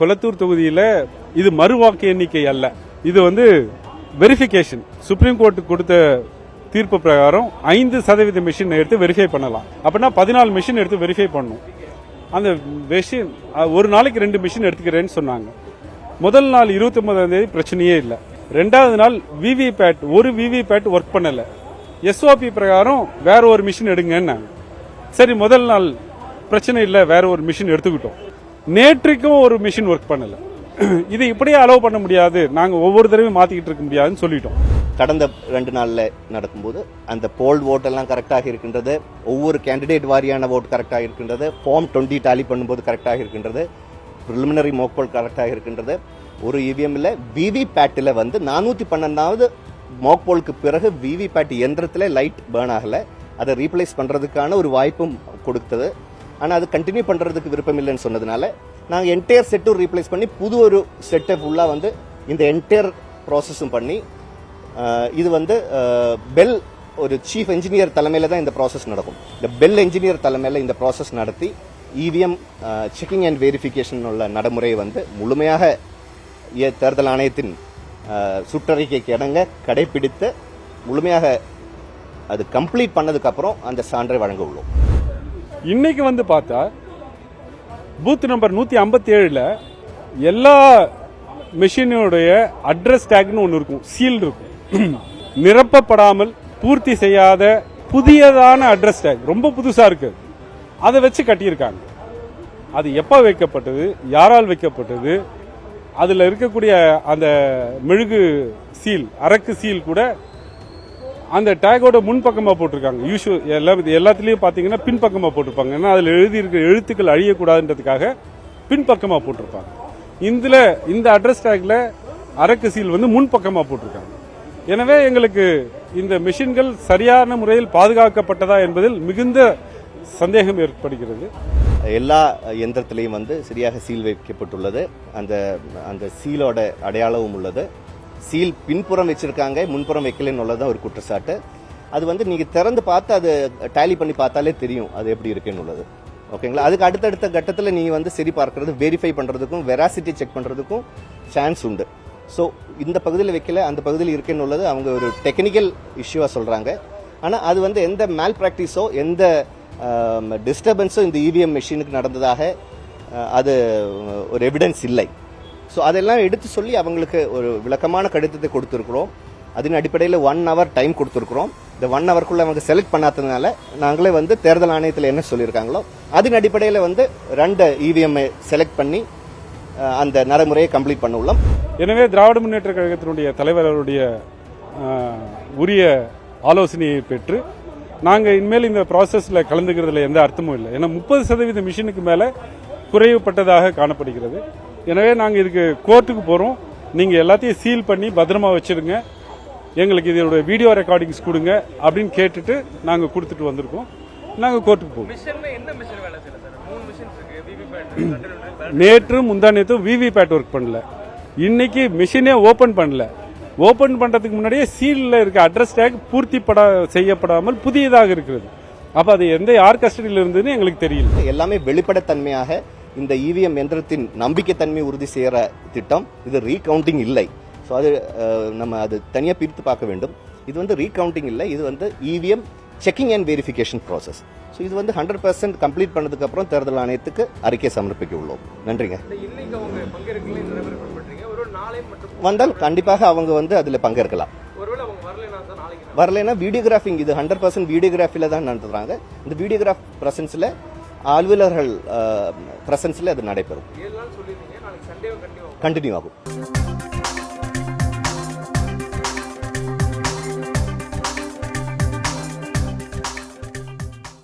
கொளத்தூர் தொகுதியில் இது மறுவாக்கு எண்ணிக்கை அல்ல, இது வெரிஃபிகேஷன். சுப்ரீம் கோர்ட் கொடுத்த தீர்ப்பு பிரகாரம் 5% மிஷின் எடுத்து வெரிஃபை பண்ணலாம். அப்படின்னா 14 மிஷின் எடுத்து வெரிஃபை பண்ணணும். அந்த மிஷின் ஒரு நாளைக்கு 2 மிஷின் எடுத்துக்கிறேன்னு சொன்னாங்க. முதல் நாள் 29ஆம் தேதி பிரச்சனையே இல்லை. 2வது நாள் விவிபேட் ஒரு விவிபேட் ஒர்க் பண்ணல. எஸ்ஓபி பிரகாரம் வேற ஒரு மிஷின் எடுங்கன்னாங்க. சரி, முதல் நாள் பிரச்சனை இல்லை, வேற ஒரு மிஷின் எடுத்துக்கிட்டோம். நேற்றுக்கும் ஒரு மிஷின் ஒர்க் பண்ணல. இது இப்படியே அலோவ் பண்ண முடியாது, நாங்க ஒவ்வொரு தடவையும் மாத்திக்கிட்டு இருக்க முடியாதுன்னு சொல்லிட்டோம். கடந்த 2 நாள்ல நடக்கும்போது அந்த போல் ஓட் எல்லாம் கரெக்டாக இருக்கின்றது, ஒவ்வொரு கேண்டிடேட் வாரியான ஓட் கரெக்டாக இருக்கின்றது, ஃபார்ம் 20 டாலி பண்ணும்போது கரெக்டாக இருக்கின்றது, பிரிலிமினரி மோக் போல் கரெக்டாக இருக்கின்றது. ஒரு இவிஎம்ல விவிபேட்டில் 412வது மோக் போலுக்கு பிறகு விவிபேட் இயந்திரத்தில் லைட் பேர்ன் ஆகல. அதை ரீப்ளேஸ் பண்றதுக்கான ஒரு வாய்ப்பும் கொடுத்தது. ஆனால் அது கண்டினியூ பண்ணுறதுக்கு விருப்பம் இல்லைன்னு சொன்னதுனால நாங்கள் என்டையர் செட்டும் ரீப்ளேஸ் பண்ணி புது ஒரு செட்டை ஃபுல்லாக இந்த என்டையர் ப்ராசஸும் பண்ணி இது பெல் ஒரு சீஃப் என்ஜினியர் தலைமையில் தான் இந்த ப்ராசஸ் நடக்கும். இந்த பெல் என்ஜினியர் தலைமையில் இந்த ப்ராசஸ் நடத்தி இவிஎம் செக்கிங் அண்ட் வெரிஃபிகேஷன் உள்ள நடைமுறையை முழுமையாக தேர்தல் ஆணையத்தின் சுற்றறிக்கைக்கு இடங்க கடைபிடித்து முழுமையாக அது கம்ப்ளீட் பண்ணதுக்கு அப்புறம் அந்த சான்றை வழங்க உள்ளோம். இன்னைக்கு பார்த்தா பூத் நம்பர் 157ல எல்லா மெஷினுடைய அட்ரஸ் டேக்னு ஒன்று இருக்கும், சீல் இருக்கும். நிரப்பப்படாமல் பூர்த்தி செய்யாத புதியதான அட்ரஸ் டேக், ரொம்ப புதுசா இருக்கு, அதை வச்சு கட்டியிருக்காங்க. அது எப்ப வைக்கப்பட்டது, யாரால் வைக்கப்பட்டது, அதுல இருக்கக்கூடிய அந்த மெழுகு சீல், அரக்கு சீல் கூட அந்த டேகோட முன்பக்கமா போட்டிருக்காங்க. எல்லாத்துலயும் பாத்தீங்கன்னா பின்பக்கமா போட்டிருப்பாங்க. ஏன்னா அதுல எழுதி இருக்கிற எழுத்துக்கள் அழியக்கூடாதுன்றதுக்காக பின்பக்கமா போட்டிருப்பாங்க. இந்த அட்ரஸ் டேக்ல அரக்கு சீல் முன்பக்கமா போட்டிருக்காங்க. எனவே எங்களுக்கு இந்த மிஷின்கள் சரியான முறையில் பாதுகாக்கப்பட்டதா என்பதில் மிகுந்த சந்தேகம் ஏற்படுகிறது. எல்லா எந்திரத்திலையும் சரியாக சீல் வைக்கப்பட்டுள்ளது. அந்த சீலோட அடையாளமும் உள்ளது. சீல் பின்புறம் வச்சிருக்காங்க, முன்புறம் வைக்கலன்னு உள்ளதான் ஒரு குற்றச்சாட்டு. அது நீங்க திறந்து பார்த்து அது டேலி பண்ணி பார்த்தாலே தெரியும் அது எப்படி இருக்குன்னு உள்ளது. ஓகேங்களா? அதுக்கு அடுத்தடுத்த கட்டத்தில் நீங்க சரி பார்க்கறது, வெரிஃபை பண்றதுக்கும் வெராசிட்டி செக் பண்றதுக்கும் சான்ஸ் உண்டு. ஸோ இந்த பகுதியில் வைக்கல, அந்த பகுதியில் இருக்குன்னு உள்ளது அவங்க ஒரு டெக்னிக்கல் இஷ்யூவா சொல்றாங்க. ஆனா அது எந்த மேல் பிராக்டிஸோ எந்த டிஸ்டர்பன்ஸோ இந்த இவிஎம் மெஷினுக்கு நடந்ததாக அது ஒரு எவிடன்ஸ் இல்லை. ஸோ அதெல்லாம் எடுத்து சொல்லி அவங்களுக்கு ஒரு விளக்கமான கடிதத்தை கொடுத்துருக்குறோம். அதன் அடிப்படையில் 1 hour டைம் கொடுத்துருக்குறோம். இந்த 1 hourக்குள்ள அவங்க செலக்ட் பண்ணாததுனால நாங்களே தேர்தல் ஆணையத்தில் என்ன சொல்லியிருக்காங்களோ அதன் அடிப்படையில் 2 இவிஎம் செலக்ட் பண்ணி அந்த நடைமுறையை கம்ப்ளீட் பண்ண உள்ளோம். எனவே திராவிட முன்னேற்ற கழகத்தினுடைய தலைவர்களுடைய உரிய ஆலோசனையை பெற்று நாங்கள் இனிமேல் இந்த ப்ராசஸ்ல கலந்துக்கிறதுல எந்த அர்த்தமும் இல்லை. ஏன்னா 30% மிஷினுக்கு மேலே குறைவுபட்டதாக காணப்படுகிறது. எனவே நாங்கள் இதுக்கு கோர்ட்டுக்கு போகிறோம். நீங்கள் எல்லாத்தையும் சீல் பண்ணி பத்திரமா வச்சிருங்க, எங்களுக்கு இதோட வீடியோ ரெக்கார்டிங்ஸ் கொடுங்க அப்படின்னு கேட்டுட்டு நாங்கள் கொடுத்துட்டு வந்திருக்கோம். நாங்கள் கோர்ட்டுக்கு போவோம். நேற்று முந்தானேத்தும் விவிபேட் ஒர்க் பண்ணல, இன்னைக்கு மிஷினே ஓபன் பண்ணல. ஓபன் பண்றதுக்கு முன்னாடியே சீல்ல இருக்க அட்ரஸ் டேக் பூர்த்தி செய்யப்படாமல் புதியதாக இருக்கிறது. அப்ப அது யார் கஸ்டடியில் இருந்ததுன்னு எங்களுக்கு தெரியல. எல்லாமே வெளிப்படைத்தன்மையாக இந்த இவிஎம் எந்திரத்தின் நம்பிக்கைத்தன்மை உறுதி செய்யற திட்டம். இது ரீகவுண்டிங் இல்லை. ஸோ அது நம்ம அது தனியாக பிரித்து பார்க்க வேண்டும். இது ரீகவுண்டிங் இல்லை, இது EVM checking and verification process. So இது 100% கம்ப்ளீட் பண்ணதுக்கு அப்புறம் தேர்தல் ஆணையத்துக்கு அறிக்கை சமர்ப்பிக்க உள்ளோம். நன்றிங்க. வந்தால் கண்டிப்பாக அவங்க அதில் பங்கேற்கலாம். வரலைன்னா வீடியோகிராஃபிங், இது 100% வீடியோகிராஃபில தான் நடத்துறாங்க. இந்த வீடியோகிராஃப் பிரசன்ஸ்ல அலுவலர்கள் பிரசன்ஸ்ல அது நடைபெறும், கண்டினியூ ஆகும்.